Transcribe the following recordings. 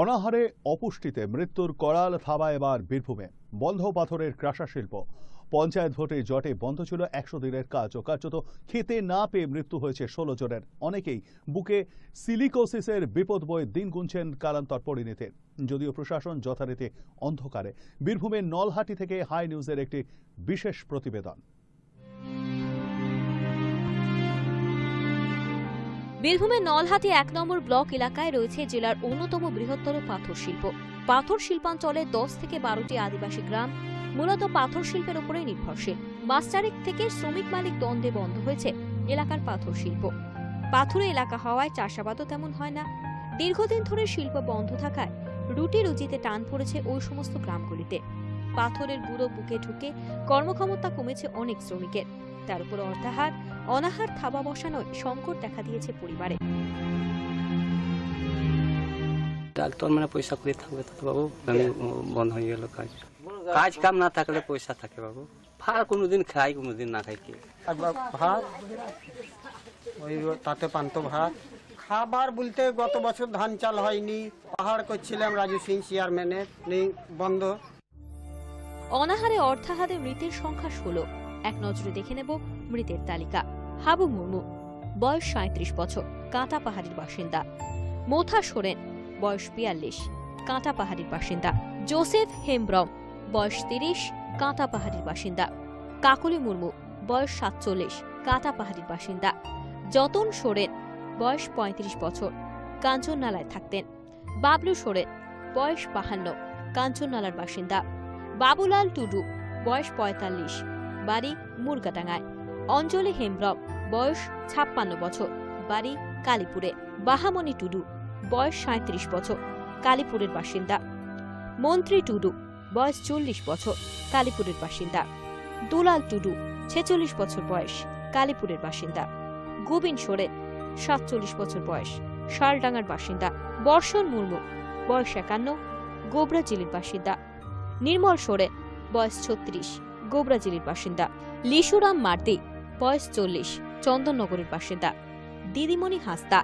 অনাহারে অপুষ্টিতে মৃত্যুর করাল থাবা এবার বীরভূমে। বন্ধ পাথরের ক্রাশা শিল্প। পঞ্চায়েত ভোটে জটে বন্ধ ছিল 100 দিনের কাজ ও কার্যত খেতে না পেয়ে মৃত্যু হয়েছে 16 জনের। অনেকেই বুকে সিলিকোসিসের বিপদ বয়ে দিন গুনছেন কালান্তর পরিণতির। যদিও প্রশাসন যথারীতি অন্ধকারে। বীরভূমের নলহাটি থেকে হাই নিউজের একটি বিশেষ প্রতিবেদন। বীরভূমের নলহাটি 1 নম্বর ব্লক এলাকায় রয়েছে জেলার অন্যতম বৃহত্তর পাথর শিল্প। পাথর শিল্পাঞ্চলে 10 থেকে 12টি আদিবাসী গ্রাম মূলত পাথর শিল্পের উপরে নির্ভরশীল। মাস চারেক থেকে শ্রমিক মালিক দ্বন্দ্বে বন্ধ হয়েছে এলাকার পাথর শিল্প। পাথুরে এলাকা হওয়ায় চাষাবাদও তেমন হয় না। দীর্ঘদিন ধরে শিল্প বন্ধ থাকায় রুটি রুজিতে টান পড়েছে ওই সমস্ত গ্রামগুলিতে। পাথরের গুঁড়ো বুকে ঢুকে কর্মক্ষমতা কমেছে অনেক শ্রমিকের। তার উপর অনাহার থাবা বসানোয় সংকট দেখা দিয়েছে পরিবারে। ডাক্তার মানে পয়সা করে থাকবে তো বাবু, বন্ধ হয়ে গেল কাজ। কাজ কাম না থাকলে পয়সা থাকে বাবু। ভাত কোনোদিন খাই কোনোদিন না খাই। ভাত ওই তাতে পান্ত ভাত খাবার বলতে গত বছর ধান চাল হয়নি। পাহাড় করছিলাম রাজু সিং চেয়ারম্যানের, বন্ধ। অনাহারে অর্থাহারে মৃতের সংখ্যা 16। এক নজরে দেখে নেব মৃতের তালিকা। হাবু মুর্মু, বয়স 37 বছর, কাঁটা পাহাড়ির বাসিন্দা। মোথা সোরেন, বয়স 42, কাঁটা পাহাড়ির বাসিন্দা। জোসেফ হেমব্রম, বয়স 30, কাঁটা পাহাড়ির বাসিন্দা। কাকলি মুর্মু, বয়স 47, কাঁটা পাহাড়ির বাসিন্দা। যতন সোরেন, বয়স 35 বছর, কাঞ্চননালায় থাকতেন। বাবলু সোরেন, বয়স 52, কাঞ্চননালার বাসিন্দা। বাবুলাল টুডু, বয়স 45, বাড়ি মুরগাডাঙ্গায়। অঞ্জলি হেমব্রম, বয়স 56 বছর, বাড়ি কালীপুরে। বাহামণি টুডু, বয়স 37 বছর, কালীপুরের বাসিন্দা। মন্ত্রী টুডু, বয়স 40 বছর, কালীপুরের বাসিন্দা। দুলাল টুডু, 46 বছর বয়স, কালীপুরের বাসিন্দা। গোবিন সোরেন, 47 বছর বয়স, শালডাঙ্গার বাসিন্দা। বর্ষণ মুর্মু, বয়স 51, গোবরাজিলির বাসিন্দা। নির্মল সোরেন, বয়স 36, গোবরাজিলির বাসিন্দা। লিশুরাম মার্দি, বয়স 40, চন্দননগরের বাসিন্দা। দিদিমণি হাসদা,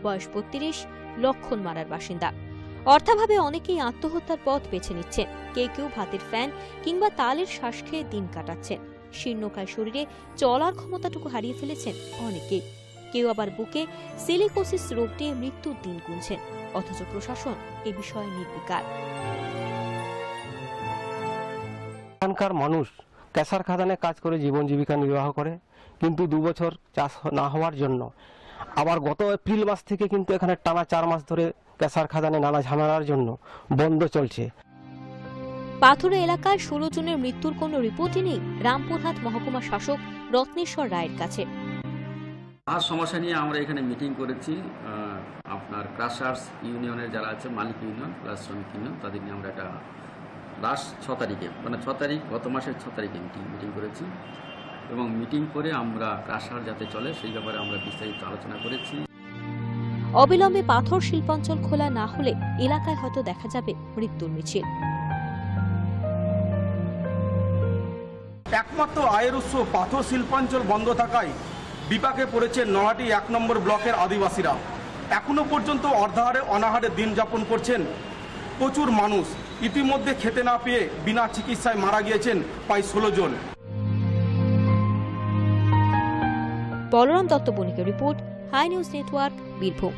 বয়স 32, লক্ষণমারার বাসিন্দা। অর্থাভাবে অনেকেই আত্মহত্যার পথ বেছে নিচ্ছেন। কেউ ভাতের ফ্যান কিংবা তালের শ্বাস খেয়ে দিন কাটাচ্ছেন। শীর্ণকায় শরীরে চলার ক্ষমতাটুকু হারিয়ে ফেলেছেন অনেকেই। কেউ আবার বুকে সিলিকোসিস রোগ নিয়ে মৃত্যুর দিন গুনছেন। অথচ প্রশাসন এ বিষয়ে নির্বিকার। এখানকার মানুষ ক্যাসার খাদানে কাজ করে জীবন জীবিকা নির্বাহ করে, কিন্তু 2 বছর চাষ না হওয়ার জন্য আবার গত এপ্রিল মাস থেকে কিন্তু এখানে টানা 4 মাস ধরে ক্যাসার খাদানে নানা ঝামেলার জন্য বন্ধ চলছে। পাথুরে এলাকায় 16 জনের মৃত্যুর কোনো রিপোর্টই নেই রামপুরহাট মহকুমা শাসক রত্নেশ্বর রায়ের কাছে। আর সমস্যা নিয়ে আমরা এখানে মিটিং করেছি। আপনার ক্রাশার্স ইউনিয়নের যারা আছে, মালিক ইউনিয়ন প্লাস শ্রমিক ইউনিয়ন, তাদের নিয়ে আমরা একটা লাস্ট 6 তারিখে মানে 6 তারিখ গত মাসের 6 তারিখে মিটিং করেছি এবং মিটিং করে আমরা ক্রাশার যাতে চলে সেই ব্যাপারে আমরা বিস্তারিত আলোচনা করেছি। অবিলম্বে পাথর শিল্পাঞ্চল খোলা না হলে এলাকায় হয়তো দেখা যাবে মৃত্যুর মিছিল। একমাত্র আয়ের উৎস পাথর শিল্পাঞ্চল বন্ধ থাকায় বিপাকে পড়েছে নলহাটি 1 নম্বর ব্লকের আদিবাসীরা। এখনো পর্যন্ত অনাহারে দিন যাপন করছেন প্রচুর মানুষ। ইতিমধ্যে খেতে না পেয়ে বিনা চিকিৎসায় মারা গিয়েছেন প্রায় 16 জন। বলরাম দত্ত বণিকের report, hi news network, Birbhum.